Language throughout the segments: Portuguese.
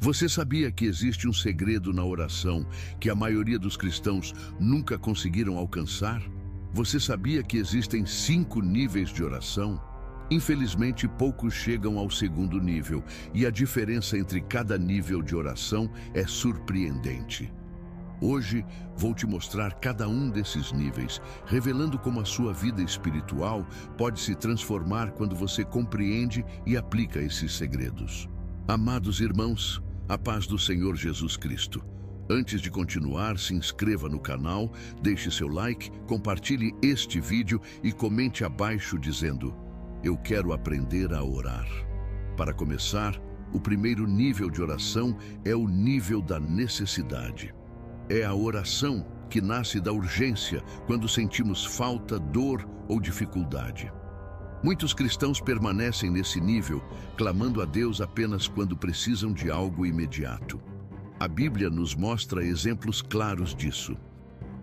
Você sabia que existe um segredo na oração que a maioria dos cristãos nunca conseguiram alcançar? Você sabia que existem 5 níveis de oração? Infelizmente, poucos chegam ao segundo nível, e a diferença entre cada nível de oração é surpreendente. Hoje, vou te mostrar cada um desses níveis, revelando como a sua vida espiritual pode se transformar quando você compreende e aplica esses segredos. Amados irmãos, a paz do Senhor Jesus Cristo. Antes de continuar, se inscreva no canal, deixe seu like, compartilhe este vídeo e comente abaixo dizendo: eu quero aprender a orar. Para começar, o primeiro nível de oração é o nível da necessidade. É a oração que nasce da urgência quando sentimos falta, dor ou dificuldade. Muitos cristãos permanecem nesse nível, clamando a Deus apenas quando precisam de algo imediato. A Bíblia nos mostra exemplos claros disso.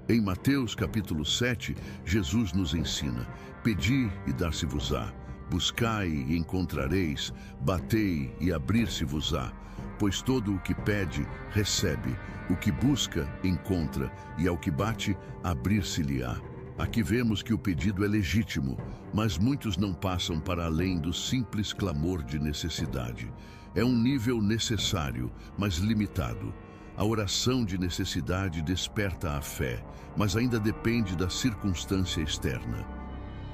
Em Mateus capítulo 7, Jesus nos ensina: pedi e dar-se-vos-á, buscai e encontrareis, batei e abrir-se-vos-á, pois todo o que pede, recebe, o que busca, encontra, e ao que bate, abrir-se-lhe-á. Aqui vemos que o pedido é legítimo, mas muitos não passam para além do simples clamor de necessidade. É um nível necessário, mas limitado. A oração de necessidade desperta a fé, mas ainda depende da circunstância externa.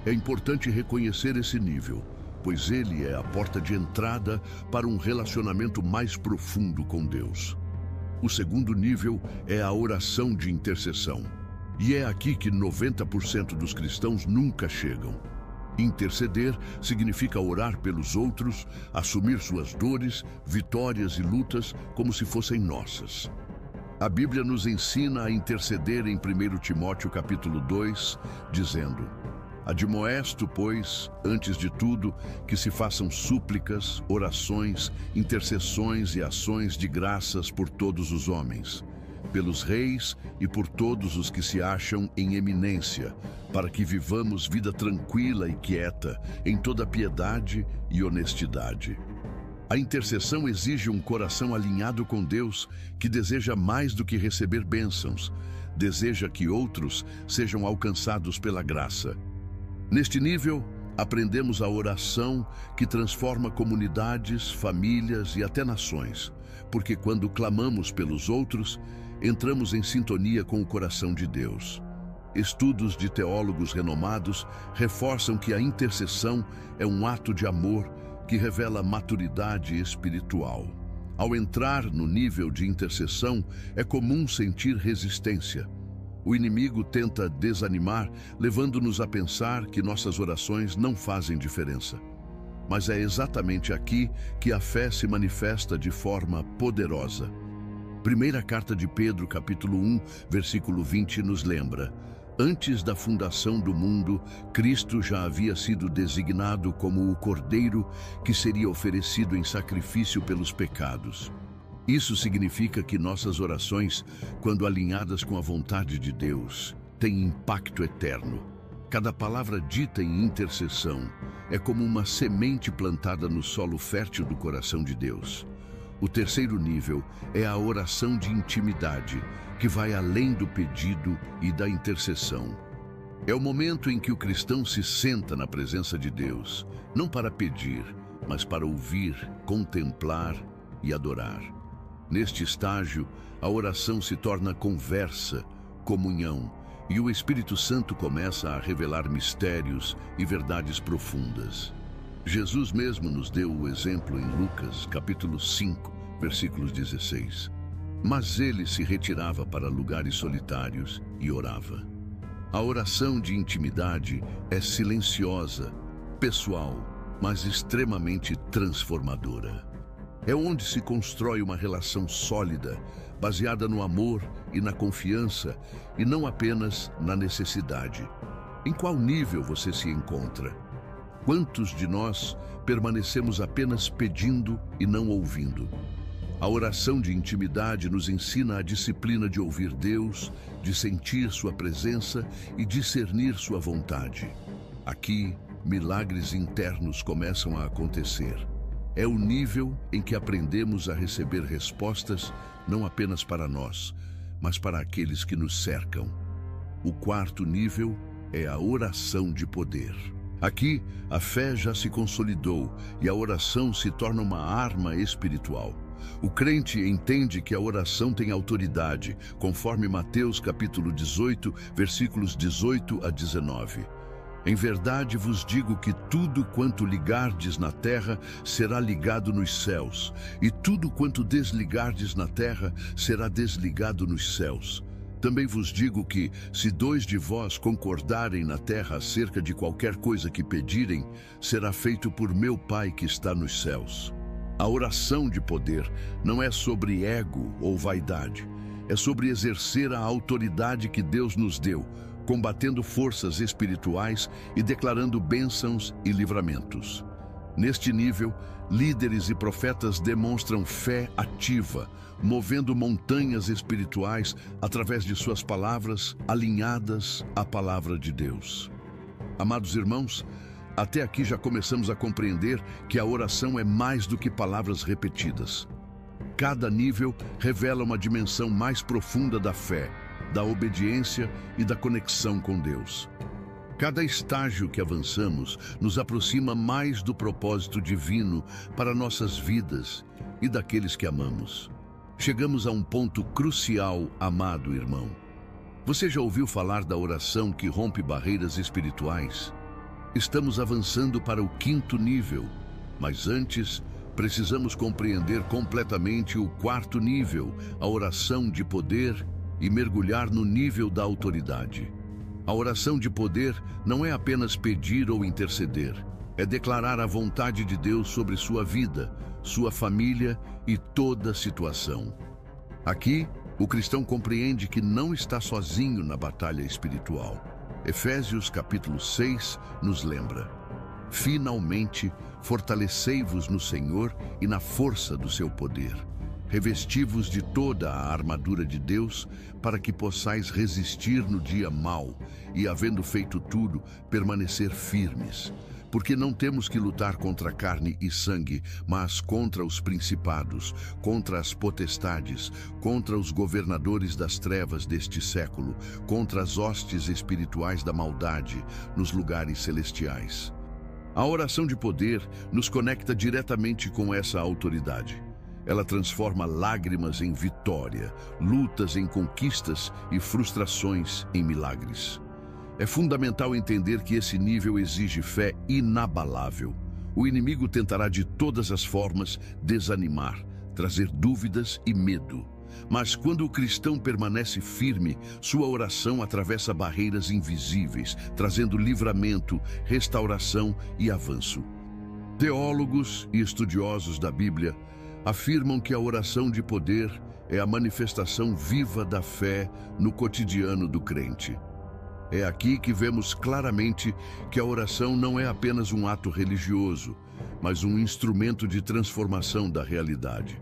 É importante reconhecer esse nível, pois ele é a porta de entrada para um relacionamento mais profundo com Deus. O segundo nível é a oração de intercessão. E é aqui que 90% dos cristãos nunca chegam. Interceder significa orar pelos outros, assumir suas dores, vitórias e lutas como se fossem nossas. A Bíblia nos ensina a interceder em 1 Timóteo capítulo 2, dizendo: admoesto, pois, antes de tudo, que se façam súplicas, orações, intercessões e ações de graças por todos os homens, pelos reis e por todos os que se acham em eminência, para que vivamos vida tranquila e quieta, em toda piedade e honestidade. A intercessão exige um coração alinhado com Deus, que deseja mais do que receber bênçãos, deseja que outros sejam alcançados pela graça. Neste nível, aprendemos a oração que transforma comunidades, famílias e até nações, porque quando clamamos pelos outros, entramos em sintonia com o coração de Deus. Estudos de teólogos renomados reforçam que a intercessão é um ato de amor que revela maturidade espiritual. Ao entrar no nível de intercessão, é comum sentir resistência. O inimigo tenta desanimar, levando-nos a pensar que nossas orações não fazem diferença. Mas é exatamente aqui que a fé se manifesta de forma poderosa. Primeira carta de Pedro, capítulo 1, versículo 20, nos lembra: antes da fundação do mundo, Cristo já havia sido designado como o Cordeiro que seria oferecido em sacrifício pelos pecados. Isso significa que nossas orações, quando alinhadas com a vontade de Deus, têm impacto eterno. Cada palavra dita em intercessão é como uma semente plantada no solo fértil do coração de Deus. O terceiro nível é a oração de intimidade, que vai além do pedido e da intercessão. É o momento em que o cristão se senta na presença de Deus, não para pedir, mas para ouvir, contemplar e adorar. Neste estágio, a oração se torna conversa, comunhão, e o Espírito Santo começa a revelar mistérios e verdades profundas. Jesus mesmo nos deu o exemplo em Lucas, capítulo 5, versículos 16. Mas ele se retirava para lugares solitários e orava. A oração de intimidade é silenciosa, pessoal, mas extremamente transformadora. É onde se constrói uma relação sólida, baseada no amor e na confiança, e não apenas na necessidade. Em qual nível você se encontra? Quantos de nós permanecemos apenas pedindo e não ouvindo? A oração de intimidade nos ensina a disciplina de ouvir Deus, de sentir sua presença e discernir sua vontade. Aqui, milagres internos começam a acontecer. É o nível em que aprendemos a receber respostas não apenas para nós, mas para aqueles que nos cercam. O quarto nível é a oração de poder. Aqui, a fé já se consolidou e a oração se torna uma arma espiritual. O crente entende que a oração tem autoridade, conforme Mateus capítulo 18, versículos 18 a 19. Em verdade vos digo que tudo quanto ligardes na terra será ligado nos céus, e tudo quanto desligardes na terra será desligado nos céus. Também vos digo que, se 2 de vós concordarem na terra acerca de qualquer coisa que pedirem, será feito por meu Pai que está nos céus. A oração de poder não é sobre ego ou vaidade, é sobre exercer a autoridade que Deus nos deu, combatendo forças espirituais e declarando bênçãos e livramentos. Neste nível, líderes e profetas demonstram fé ativa, movendo montanhas espirituais através de suas palavras alinhadas à palavra de Deus. Amados irmãos, até aqui já começamos a compreender que a oração é mais do que palavras repetidas. Cada nível revela uma dimensão mais profunda da fé, da obediência e da conexão com Deus. Cada estágio que avançamos nos aproxima mais do propósito divino para nossas vidas e daqueles que amamos. Chegamos a um ponto crucial, amado irmão. Você já ouviu falar da oração que rompe barreiras espirituais? Estamos avançando para o quinto nível, mas antes precisamos compreender completamente o quarto nível, a oração de poder, e mergulhar no nível da autoridade. A oração de poder não é apenas pedir ou interceder, é declarar a vontade de Deus sobre sua vida, sua família e toda situação. Aqui, o cristão compreende que não está sozinho na batalha espiritual. Efésios capítulo 6 nos lembra: finalmente, fortalecei-vos no Senhor e na força do seu poder. Revesti-vos de toda a armadura de Deus, para que possais resistir no dia mau e, havendo feito tudo, permanecer firmes. Porque não temos que lutar contra carne e sangue, mas contra os principados, contra as potestades, contra os governadores das trevas deste século, contra as hostes espirituais da maldade nos lugares celestiais. A oração de poder nos conecta diretamente com essa autoridade. Ela transforma lágrimas em vitória, lutas em conquistas e frustrações em milagres. É fundamental entender que esse nível exige fé inabalável. O inimigo tentará de todas as formas desanimar, trazer dúvidas e medo. Mas quando o cristão permanece firme, sua oração atravessa barreiras invisíveis, trazendo livramento, restauração e avanço. Teólogos e estudiosos da Bíblia afirmam que a oração de poder é a manifestação viva da fé no cotidiano do crente. É aqui que vemos claramente que a oração não é apenas um ato religioso, mas um instrumento de transformação da realidade.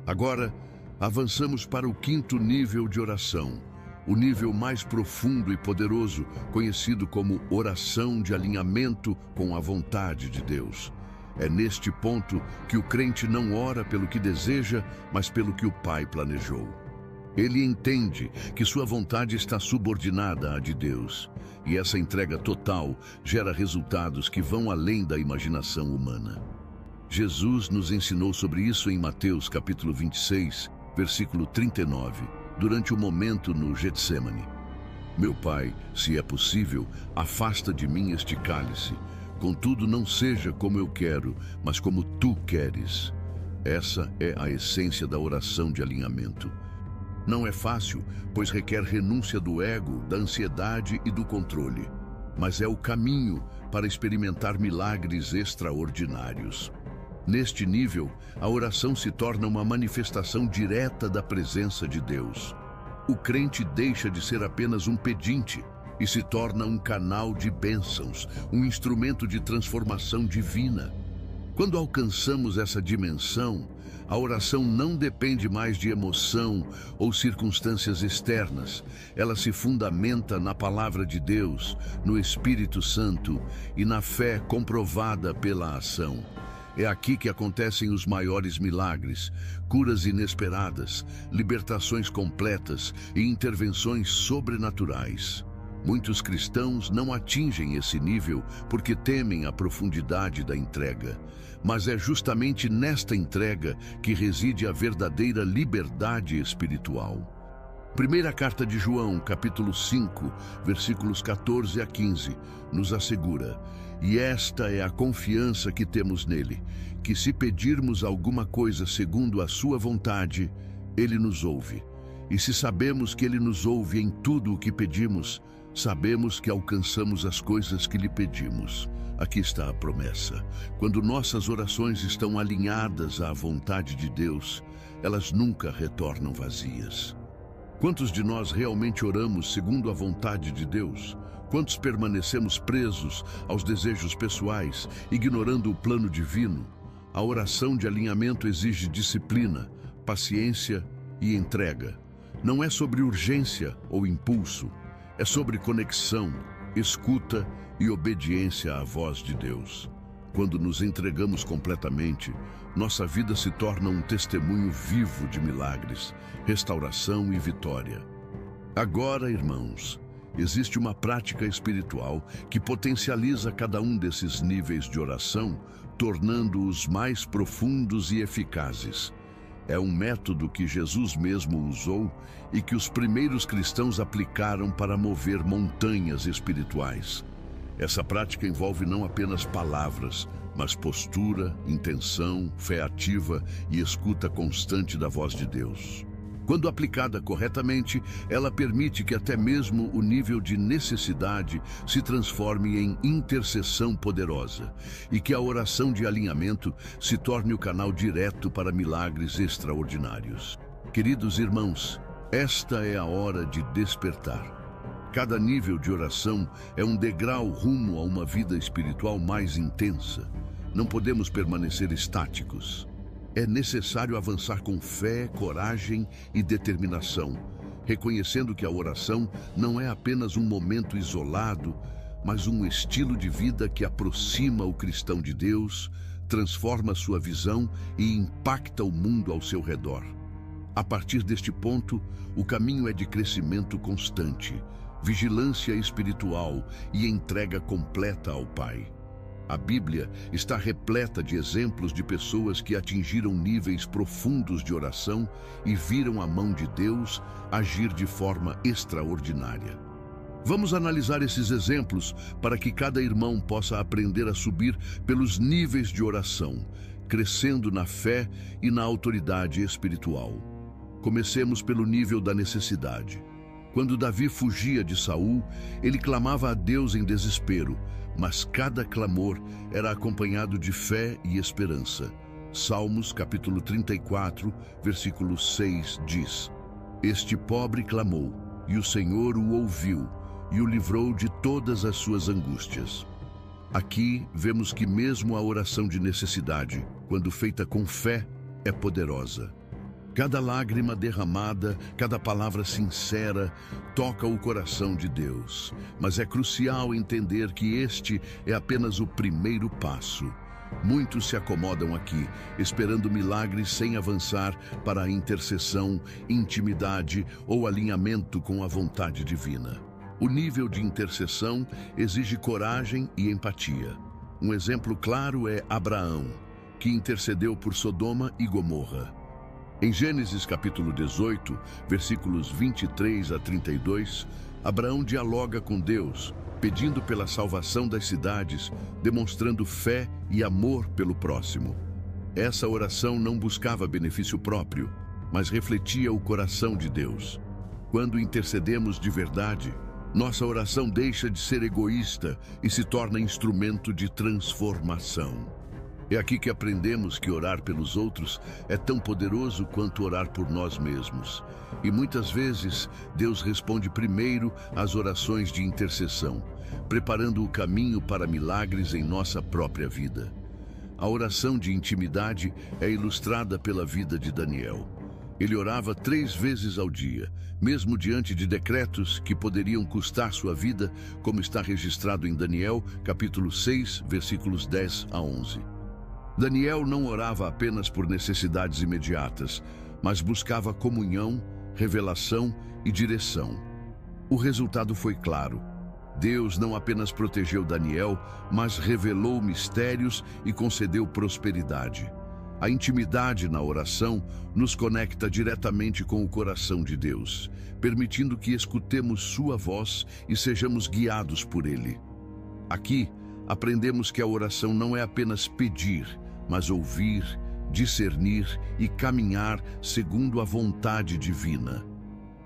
Agora, avançamos para o quinto nível de oração, o nível mais profundo e poderoso, conhecido como oração de alinhamento com a vontade de Deus. É neste ponto que o crente não ora pelo que deseja, mas pelo que o Pai planejou. Ele entende que sua vontade está subordinada à de Deus, e essa entrega total gera resultados que vão além da imaginação humana. Jesus nos ensinou sobre isso em Mateus capítulo 26, versículo 39, durante o momento no Getsêmani. Meu Pai, se é possível, afasta de mim este cálice. Contudo, não seja como eu quero, mas como tu queres. Essa é a essência da oração de alinhamento. Não é fácil, pois requer renúncia do ego, da ansiedade e do controle. Mas é o caminho para experimentar milagres extraordinários. Neste nível, a oração se torna uma manifestação direta da presença de Deus. O crente deixa de ser apenas um pedinte e se torna um canal de bênçãos, um instrumento de transformação divina. Quando alcançamos essa dimensão, a oração não depende mais de emoção ou circunstâncias externas. Ela se fundamenta na palavra de Deus, no Espírito Santo e na fé comprovada pela ação. É aqui que acontecem os maiores milagres, curas inesperadas, libertações completas e intervenções sobrenaturais. Muitos cristãos não atingem esse nível porque temem a profundidade da entrega. Mas é justamente nesta entrega que reside a verdadeira liberdade espiritual. Primeira carta de João, capítulo 5, versículos 14 a 15, nos assegura: e esta é a confiança que temos nele, que se pedirmos alguma coisa segundo a sua vontade, ele nos ouve. E se sabemos que ele nos ouve em tudo o que pedimos, sabemos que alcançamos as coisas que lhe pedimos. Aqui está a promessa. Quando nossas orações estão alinhadas à vontade de Deus, elas nunca retornam vazias. Quantos de nós realmente oramos segundo a vontade de Deus? Quantos permanecemos presos aos desejos pessoais, ignorando o plano divino? A oração de alinhamento exige disciplina, paciência e entrega. Não é sobre urgência ou impulso, é sobre conexão, escuta e obediência à voz de Deus. Quando nos entregamos completamente, nossa vida se torna um testemunho vivo de milagres, restauração e vitória. Agora, irmãos, existe uma prática espiritual que potencializa cada um desses níveis de oração, tornando-os mais profundos e eficazes. É um método que Jesus mesmo usou e que os primeiros cristãos aplicaram para mover montanhas espirituais. Essa prática envolve não apenas palavras, mas postura, intenção, fé ativa e escuta constante da voz de Deus. Quando aplicada corretamente, ela permite que até mesmo o nível de necessidade se transforme em intercessão poderosa e que a oração de alinhamento se torne o canal direto para milagres extraordinários. Queridos irmãos, esta é a hora de despertar. Cada nível de oração é um degrau rumo a uma vida espiritual mais intensa. Não podemos permanecer estáticos. É necessário avançar com fé, coragem e determinação, reconhecendo que a oração não é apenas um momento isolado, mas um estilo de vida que aproxima o cristão de Deus, transforma sua visão e impacta o mundo ao seu redor. A partir deste ponto, o caminho é de crescimento constante, vigilância espiritual e entrega completa ao Pai. A Bíblia está repleta de exemplos de pessoas que atingiram níveis profundos de oração e viram a mão de Deus agir de forma extraordinária. Vamos analisar esses exemplos para que cada irmão possa aprender a subir pelos níveis de oração, crescendo na fé e na autoridade espiritual. Comecemos pelo nível da necessidade. Quando Davi fugia de Saul, ele clamava a Deus em desespero, mas cada clamor era acompanhado de fé e esperança. Salmos capítulo 34, versículo 6 diz: Este pobre clamou, e o Senhor o ouviu, e o livrou de todas as suas angústias. Aqui vemos que mesmo a oração de necessidade, quando feita com fé, é poderosa. Cada lágrima derramada, cada palavra sincera, toca o coração de Deus. Mas é crucial entender que este é apenas o primeiro passo. Muitos se acomodam aqui, esperando milagres sem avançar para a intercessão, intimidade ou alinhamento com a vontade divina. O nível de intercessão exige coragem e empatia. Um exemplo claro é Abraão, que intercedeu por Sodoma e Gomorra. Em Gênesis capítulo 18, versículos 23 a 32, Abraão dialoga com Deus, pedindo pela salvação das cidades, demonstrando fé e amor pelo próximo. Essa oração não buscava benefício próprio, mas refletia o coração de Deus. Quando intercedemos de verdade, nossa oração deixa de ser egoísta e se torna instrumento de transformação. É aqui que aprendemos que orar pelos outros é tão poderoso quanto orar por nós mesmos. E muitas vezes, Deus responde primeiro às orações de intercessão, preparando o caminho para milagres em nossa própria vida. A oração de intimidade é ilustrada pela vida de Daniel. Ele orava 3 vezes ao dia, mesmo diante de decretos que poderiam custar sua vida, como está registrado em Daniel, capítulo 6, versículos 10 a 11. Daniel não orava apenas por necessidades imediatas, mas buscava comunhão, revelação e direção. O resultado foi claro. Deus não apenas protegeu Daniel, mas revelou mistérios e concedeu prosperidade. A intimidade na oração nos conecta diretamente com o coração de Deus, permitindo que escutemos sua voz e sejamos guiados por Ele. Aqui, aprendemos que a oração não é apenas pedir, mas ouvir, discernir e caminhar segundo a vontade divina.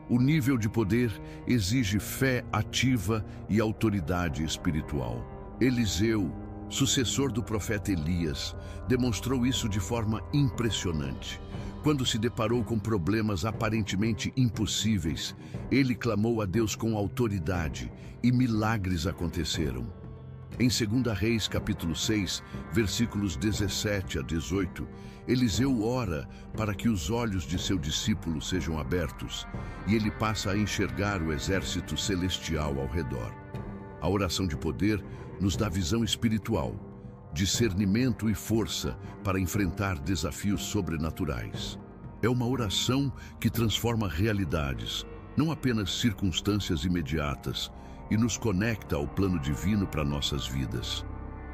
O nível de poder exige fé ativa e autoridade espiritual. Eliseu, sucessor do profeta Elias, demonstrou isso de forma impressionante. Quando se deparou com problemas aparentemente impossíveis, ele clamou a Deus com autoridade e milagres aconteceram. Em 2 Reis, capítulo 6, versículos 17 a 18, Eliseu ora para que os olhos de seu discípulo sejam abertos e ele passa a enxergar o exército celestial ao redor. A oração de poder nos dá visão espiritual, discernimento e força para enfrentar desafios sobrenaturais. É uma oração que transforma realidades, não apenas circunstâncias imediatas, e nos conecta ao plano divino para nossas vidas.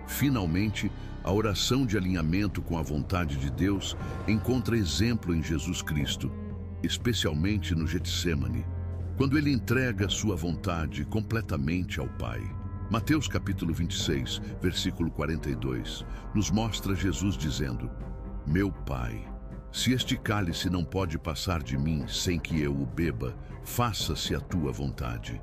Finalmente, a oração de alinhamento com a vontade de Deus encontra exemplo em Jesus Cristo, especialmente no Getsêmani, quando ele entrega sua vontade completamente ao Pai. Mateus capítulo 26, versículo 42, nos mostra Jesus dizendo: Meu Pai, se este cálice não pode passar de mim sem que eu o beba, faça-se a tua vontade.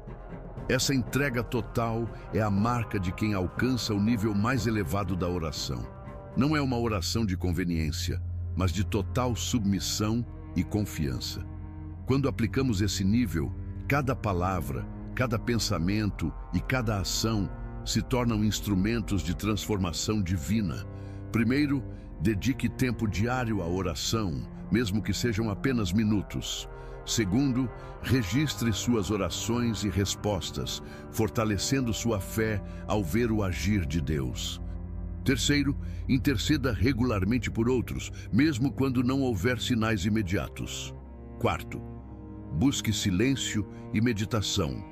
Essa entrega total é a marca de quem alcança o nível mais elevado da oração. Não é uma oração de conveniência, mas de total submissão e confiança. Quando aplicamos esse nível, cada palavra, cada pensamento e cada ação se tornam instrumentos de transformação divina. Primeiro, dedique tempo diário à oração, mesmo que sejam apenas minutos. Segundo, registre suas orações e respostas, fortalecendo sua fé ao ver o agir de Deus. Terceiro, interceda regularmente por outros, mesmo quando não houver sinais imediatos. Quarto, busque silêncio e meditação,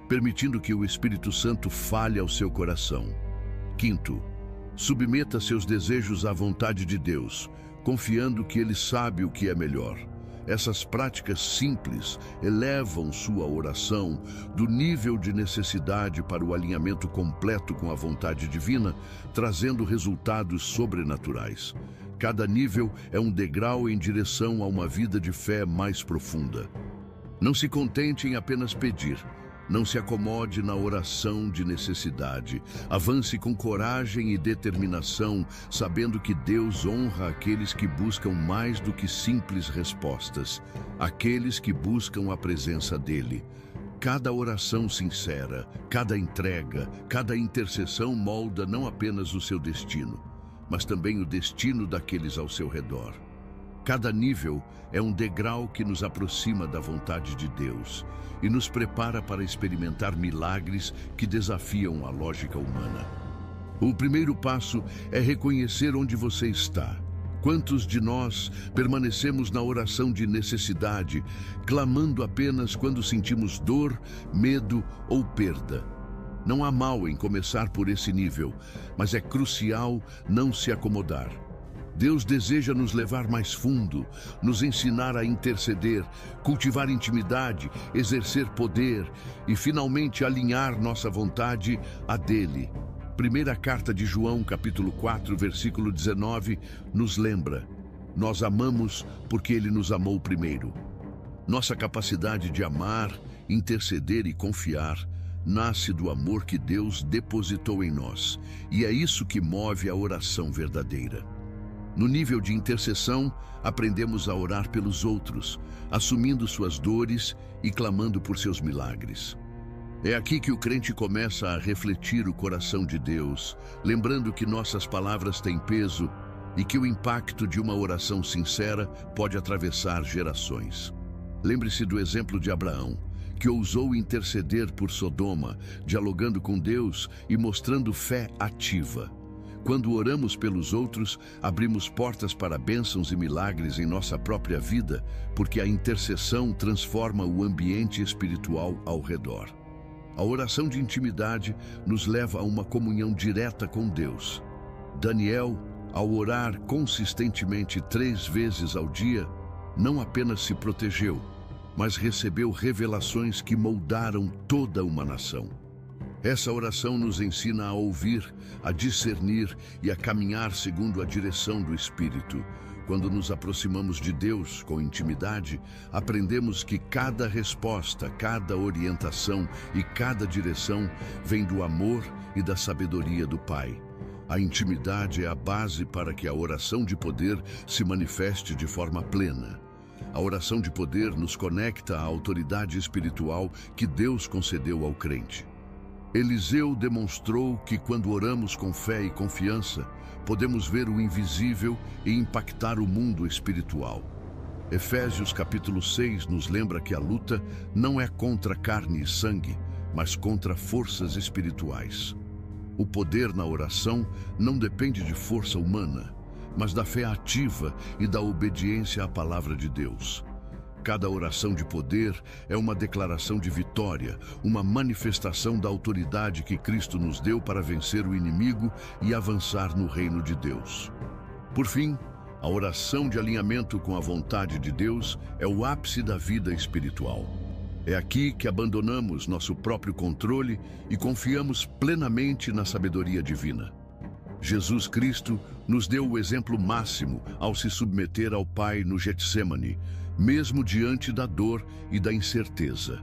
permitindo que o Espírito Santo fale ao seu coração. Quinto, submeta seus desejos à vontade de Deus, confiando que Ele sabe o que é melhor. Essas práticas simples elevam sua oração do nível de necessidade para o alinhamento completo com a vontade divina, trazendo resultados sobrenaturais. Cada nível é um degrau em direção a uma vida de fé mais profunda. Não se contente em apenas pedir. Não se acomode na oração de necessidade. Avance com coragem e determinação, sabendo que Deus honra aqueles que buscam mais do que simples respostas, aqueles que buscam a presença dEle. Cada oração sincera, cada entrega, cada intercessão molda não apenas o seu destino, mas também o destino daqueles ao seu redor. Cada nível é um degrau que nos aproxima da vontade de Deus e nos prepara para experimentar milagres que desafiam a lógica humana. O primeiro passo é reconhecer onde você está. Quantos de nós permanecemos na oração de necessidade, clamando apenas quando sentimos dor, medo ou perda? Não há mal em começar por esse nível, mas é crucial não se acomodar. Deus deseja nos levar mais fundo, nos ensinar a interceder, cultivar intimidade, exercer poder e, finalmente, alinhar nossa vontade à dele. Primeira carta de João, capítulo 4, versículo 19, nos lembra: nós amamos porque ele nos amou primeiro. Nossa capacidade de amar, interceder e confiar nasce do amor que Deus depositou em nós, e é isso que move a oração verdadeira. No nível de intercessão, aprendemos a orar pelos outros, assumindo suas dores e clamando por seus milagres. É aqui que o crente começa a refletir o coração de Deus, lembrando que nossas palavras têm peso e que o impacto de uma oração sincera pode atravessar gerações. Lembre-se do exemplo de Abraão, que ousou interceder por Sodoma, dialogando com Deus e mostrando fé ativa. Quando oramos pelos outros, abrimos portas para bênçãos e milagres em nossa própria vida, porque a intercessão transforma o ambiente espiritual ao redor. A oração de intimidade nos leva a uma comunhão direta com Deus. Daniel, ao orar consistentemente 3 vezes ao dia, não apenas se protegeu, mas recebeu revelações que moldaram toda uma nação. Essa oração nos ensina a ouvir, a discernir e a caminhar segundo a direção do Espírito. Quando nos aproximamos de Deus com intimidade, aprendemos que cada resposta, cada orientação e cada direção vem do amor e da sabedoria do Pai. A intimidade é a base para que a oração de poder se manifeste de forma plena. A oração de poder nos conecta à autoridade espiritual que Deus concedeu ao crente. Eliseu demonstrou que quando oramos com fé e confiança, podemos ver o invisível e impactar o mundo espiritual. Efésios capítulo 6 nos lembra que a luta não é contra carne e sangue, mas contra forças espirituais. O poder na oração não depende de força humana, mas da fé ativa e da obediência à palavra de Deus. Cada oração de poder é uma declaração de vitória, uma manifestação da autoridade que Cristo nos deu para vencer o inimigo e avançar no reino de Deus. Por fim, a oração de alinhamento com a vontade de Deus é o ápice da vida espiritual. É aqui que abandonamos nosso próprio controle e confiamos plenamente na sabedoria divina. Jesus Cristo nos deu o exemplo máximo ao se submeter ao Pai no Getsêmani, mesmo diante da dor e da incerteza.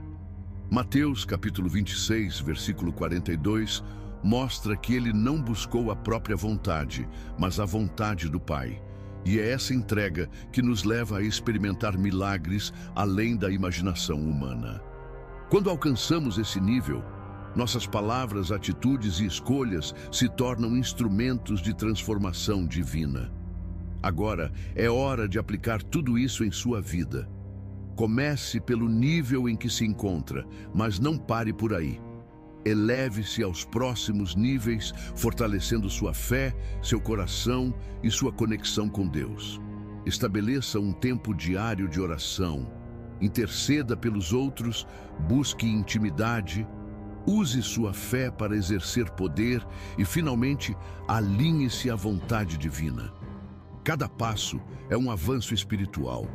Mateus capítulo 26, versículo 42, mostra que ele não buscou a própria vontade, mas a vontade do Pai. E é essa entrega que nos leva a experimentar milagres além da imaginação humana. Quando alcançamos esse nível, nossas palavras, atitudes e escolhas se tornam instrumentos de transformação divina. Agora é hora de aplicar tudo isso em sua vida. Comece pelo nível em que se encontra, mas não pare por aí. Eleve-se aos próximos níveis, fortalecendo sua fé, seu coração e sua conexão com Deus. Estabeleça um tempo diário de oração. Interceda pelos outros, busque intimidade, use sua fé para exercer poder e, finalmente, alinhe-se à vontade divina. Cada passo é um avanço espiritual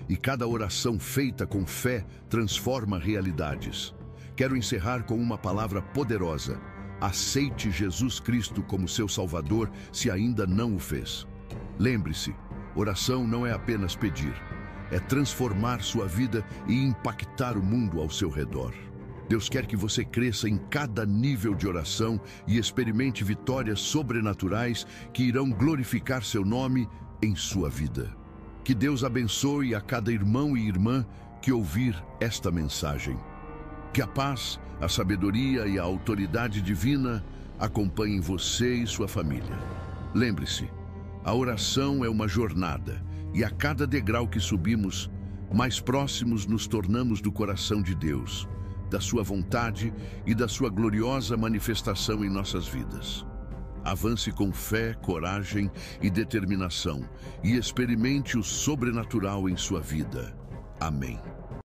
e cada oração feita com fé transforma realidades. Quero encerrar com uma palavra poderosa. Aceite Jesus Cristo como seu Salvador se ainda não o fez. Lembre-se, oração não é apenas pedir, é transformar sua vida e impactar o mundo ao seu redor. Deus quer que você cresça em cada nível de oração e experimente vitórias sobrenaturais que irão glorificar seu nome em sua vida. Que Deus abençoe a cada irmão e irmã que ouvir esta mensagem. Que a paz, a sabedoria e a autoridade divina acompanhem você e sua família. Lembre-se, a oração é uma jornada e a cada degrau que subimos, mais próximos nos tornamos do coração de Deus, da sua vontade e da sua gloriosa manifestação em nossas vidas. Avance com fé, coragem e determinação e experimente o sobrenatural em sua vida. Amém.